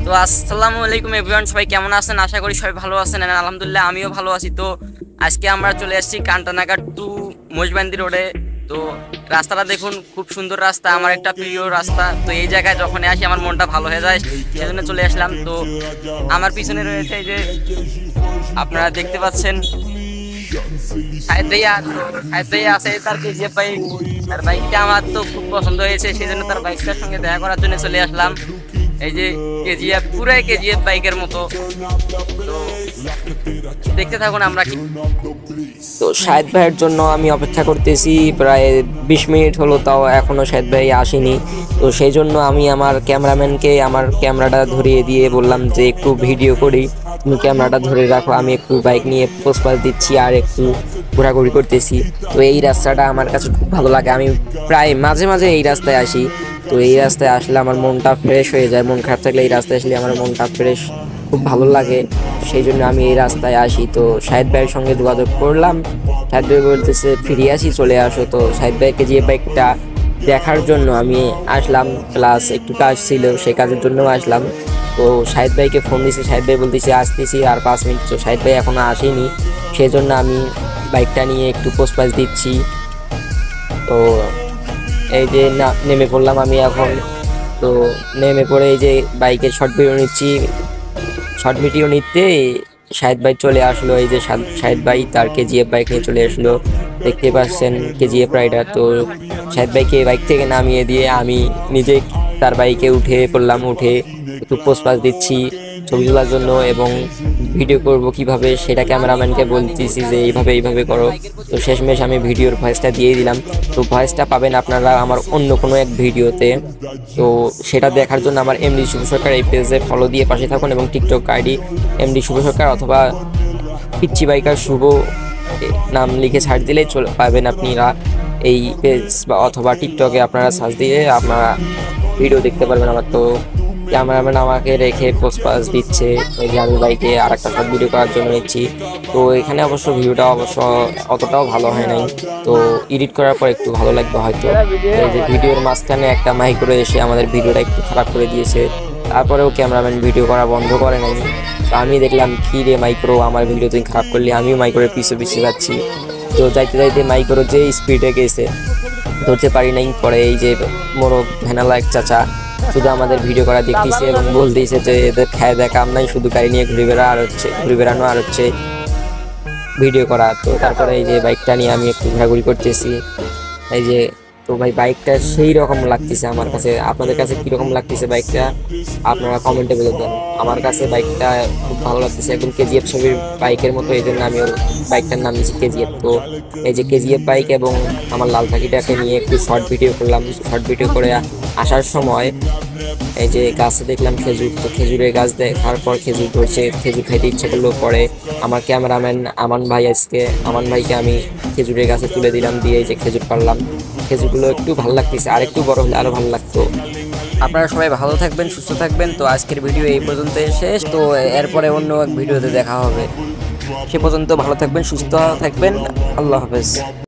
তো আসসালামু আলাইকুম এভরিওয়ান, সবাই কেমন আছেন? আশা করি সবাই ভালো আছেন। আলহামদুলিল্লাহ আমিও ভালো আছি। তো আজকে আমরা চলে আসছি কান্টানাগা টু মহিষবান্দি রোডে। তো রাস্তাটা দেখুন, খুব সুন্দর রাস্তা, আমার একটা প্রিয় রাস্তা। তো এই জায়গায় যখন আসি আমার মনটা ভালো হয়ে যায়, সেজন্য চলে আসলাম। তো আমার পিছনে রয়েছে এই যে আপনারা দেখতে পাচ্ছেন সাহেদ ভাইয়া আছে, তার কেজিএফ বাইক। তার বাইকটা আমার তো খুব পছন্দ হয়েছে, সেই জন্য তার বাইকটার সঙ্গে দেখা করার জন্য চলে আসলাম। এই যে কেজিএফ, পুরাই কেজিএফ বাইকের মতো। তো দেখতে থাকুন আমরা কি। তো শাহেদ ভাইয়ের জন্য আমি অপেক্ষা করতেছি প্রায় 20 মিনিট হলো, তাও এখনো শাহেদ ভাই আসেনি। তো সেই জন্য আমি আমার ক্যামেরাম্যানকে আমার ক্যামেরাটা ধরিয়ে দিয়ে বললাম যে একটু ভিডিও করি, তুমি ক্যামেরাটা ধরে রাখো, আমি একটু বাইক নিয়ে পোস্ট দিচ্ছি আর একটু ঘোরাঘুরি করতেছি। তো এই রাস্তাটা আমার কাছে খুব ভালো লাগে, আমি প্রায় মাঝে মাঝে এই রাস্তায় আসি। তো এই রাস্তায় আসলে আমার মনটা ফ্রেশ হয়ে যায়, মন খারাপ থাকলে এই রাস্তায় আসলে আমার মনটা ফ্রেশ, খুব ভালো লাগে। সেই জন্য আমি এই রাস্তায় আসি। তো শাহেদ ভাইয়ের সঙ্গে যোগাযোগ করলাম, শাহেদ ভাই বলতেছে ফিরে আসি, চলে আসো। তো শাহেদ ভাইকে যে বাইকটা দেখার জন্য আমি আসলাম, প্লাস একটু কাজ ছিল, সেই কাজের জন্যও আসলাম। তো শাহেদ ভাইকে ফোন দিয়েছি, শাহেদ ভাই বলতেছি আসতেছি আর 5 মিনিট। তো শাহেদ ভাই এখনো আসেনি, সেই জন্য আমি বাইকটা নিয়ে একটু পোস্টপাস দিচ্ছি। তো এই যে নেমে পড়লাম আমি এখন। তো নেমে পড়ে এই যে বাইকের শর্ট ভিডিও নিচ্ছি, শর্ট ভিডিও নিতে শাহেদ ভাই চলে আসলো। এই যে শাহেদ ভাই তার কেজিএফ বাইক নিয়ে চলে আসলো, দেখতে পাচ্ছেন কেজিএফ রাইডার। তো শাহেদ ভাইকে বাইক থেকে নামিয়ে দিয়ে আমি নিজে তার বাইকে উঠে পড়লাম, উঠে একটু পোস্ট পাস দিচ্ছি ছবি তোলার জন্য, এবং ভিডিও করব কিভাবে সেটা ক্যামেরাম্যানকে বলতেছি যে এইভাবে করো। তো শেষমেশ আমি ভিডিওর ভয়েসটা দিয়ে দিলাম। তো ভয়েসটা পাবেন আপনারা আমার অন্য কোনো এক ভিডিওতে। তো সেটা দেখার জন্য আমার এমডি শুভ সরকার এই পেজে ফলো দিয়ে পাশে থাকুন, এবং টিকটক আইডি এমডি শুভ সরকার অথবা পিচ্চি বাইকার শুভ নাম লিখে ছাড় দিলেই চলে পাবেন আপনারা এই পেজ, বা অথবা টিকটকে আপনারা সার্চ দিয়ে আপনারা ভিডিও দেখতে পারবেন আমার। তো ক্যামেরাম্যান আমাকে রেখে পোস্ট পাস দিচ্ছে, এই যে আমি বাইকে আর একটা শর্ট ভিডিও করার জন্য নিচ্ছি। তো এখানে অবশ্য ভিডিওটা অতটাও ভালো হয় নাই, তো এডিট করার পর একটু ভালো লাগবে হয়তো। এই যে ভিডিওর মাঝখানে একটা মাইক্রো এসে আমাদের ভিডিওটা একটু খারাপ করে দিয়েছে, তারপরেও ক্যামেরাম্যান ভিডিও করা বন্ধ করে নাই। তো আমি দেখলাম কি রে মাইক্রো, আমার ভিডিও তুই খারাপ করলি, আমিও মাইক্রোর পিছিয়ে যাচ্ছি। তো যাইতে যাইতে মাইক্রো যে স্পিডে গেছে ধরতে পারি নাই। পরে এই যে মোরগ ভ্যানালা এক চাচা শুধু আমাদের ভিডিও করা দেখতেছে এবং বলতেছে যে এদের খায় দেয় কাম নাই, শুধু গাড়ি নিয়ে ঘুরে বেড়ানো আর হচ্ছে ভিডিও করা। তো তারপরে এই যে বাইকটা নিয়ে আমি একটু ঘোরাঘুরি করতেছি। এই যে তো ভাই বাইকটা সেই রকম লাগতেছে আমার কাছে, আপনাদের কাছে কিরকম লাগতেছে বাইকটা আপনারা কমেন্টে বলে দেন। আমার কাছে বাইকটা খুব ভালো লাগতেছে, একদম কেজিএফ ছবির বাইকের মতো, এই জন্য আমি বাইকটার নাম দিয়েছি কেজিএফ। তো এই যে কেজিএফ বাইক এবং আমার লাল পাখিটাকে নিয়ে একটু শর্ট ভিডিও করলাম। শর্ট ভিডিও করে আসার সময় এই যে গাছে দেখলাম খেজুর, তো খেজুরের গাছ দেখার পর খেজুর ধরছে, খেজুর খাইতে ইচ্ছে করলো। পরে আমার ক্যামেরাম্যান আমান ভাইকে আমি খেজুরের গাছে তুলে দিলাম, দিয়ে এই যে খেজুর পারলাম। খেজুরগুলো একটু ভালো লাগতেছে, আর একটু বড় হলে আরো ভালো লাগতো। আপনারা সবাই ভালো থাকবেন, সুস্থ থাকবেন। তো আজকের ভিডিও এই পর্যন্ত শেষ। তো এরপরে অন্য এক ভিডিওতে দেখা হবে। সে পর্যন্ত ভালো থাকবেন, সুস্থ থাকবেন। আল্লাহ হাফেজ।